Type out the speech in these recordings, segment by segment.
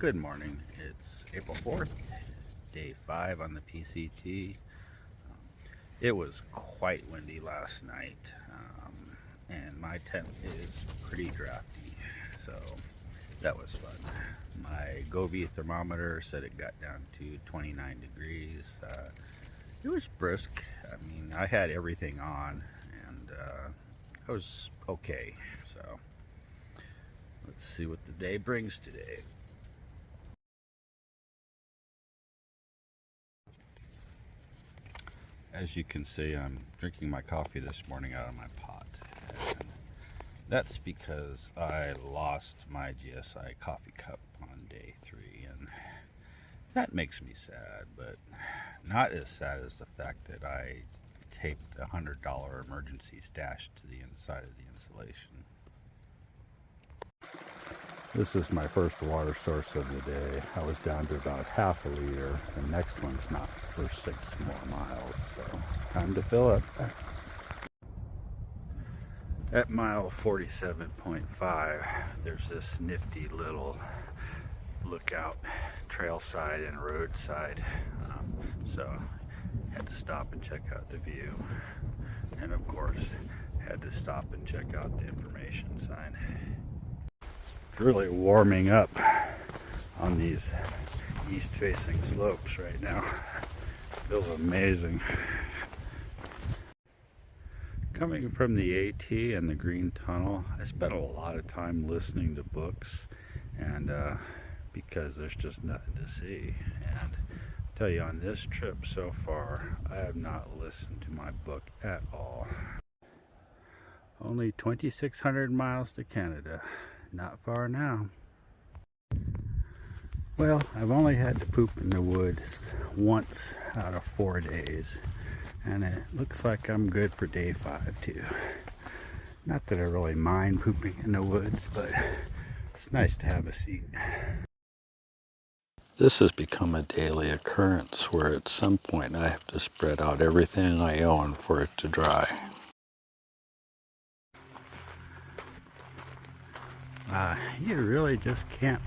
Good morning. It's April 4th, day 5 on the PCT. It was quite windy last night, and my tent is pretty drafty, so that was fun. My Govee thermometer said it got down to 29 degrees. It was brisk. I mean, I had everything on, and I was okay. So let's see what the day brings today. As you can see, I'm drinking my coffee this morning out of my pot. And that's because I lost my GSI coffee cup on day 3, and that makes me sad, but not as sad as the fact that I taped a $100 emergency stash to the inside of the insulation. This is my first water source of the day. I was down to about half a liter. The next one's not for 6 more miles, so time to fill up. At mile 47.5, there's this nifty little lookout, trail side and roadside. So had to stop and check out the view. And of course, had to stop and check out the information sign. It's really warming up on these east-facing slopes right now. Feels amazing. Coming from the AT and the Green Tunnel, I spent a lot of time listening to books, and because there's just nothing to see. And I tell you, on this trip so far, I have not listened to my book at all. Only 2,600 miles to Canada. Not far now. Well, I've only had to poop in the woods once out of 4 days, and it looks like I'm good for day 5 too. Not that I really mind pooping in the woods, but it's nice to have a seat. This has become a daily occurrence where at some point I have to spread out everything I own for it to dry. You really just can't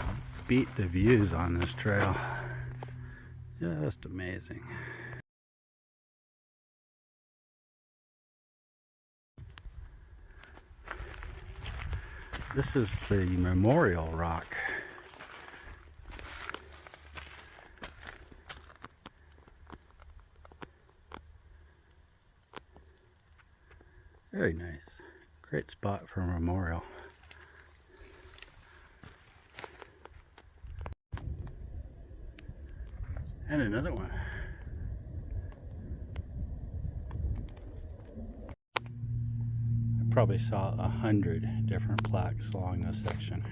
beat the views on this trail. Just amazing. This is the Memorial Rock. Very nice. Great spot for a memorial. And another one. I probably saw 100 different plaques along this section.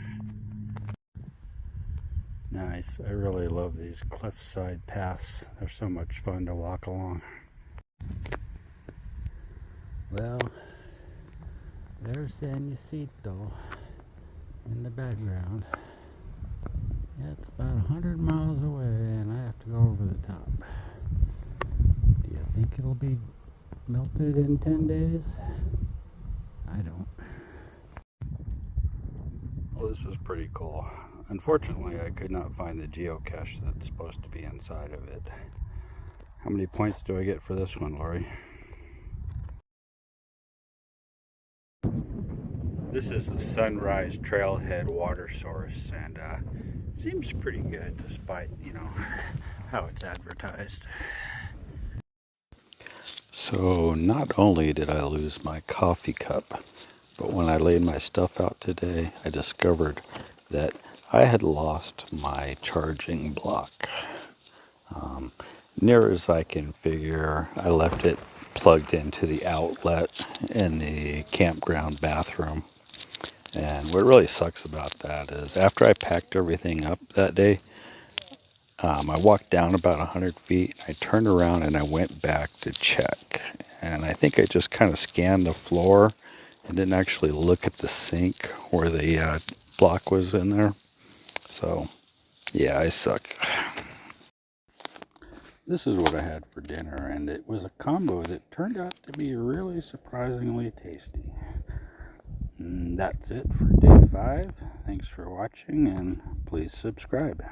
Nice. I really love these cliffside paths. They're so much fun to walk along. Well, there's San Ysidro in the background. Yeah, it's about 100 miles away, and I have to go over the top. Do you think it'll be melted in 10 days? I don't. Well, this is pretty cool. Unfortunately, I could not find the geocache that's supposed to be inside of it. How many points do I get for this one, Lori? This is the Sunrise Trailhead water source, and seems pretty good despite, how it's advertised. So not only did I lose my coffee cup, but when I laid my stuff out today, I discovered that I had lost my charging block. Near as I can figure, I left it plugged into the outlet in the campground bathroom. And what really sucks about that is after I packed everything up that day, I walked down about 100 feet, I turned around and I went back to check. And I think I just kind of scanned the floor and didn't actually look at the sink where the block was in there. So, yeah, I suck. This is what I had for dinner, and it was a combo that turned out to be really surprisingly tasty. And that's it for day 5. Thanks for watching, and please subscribe.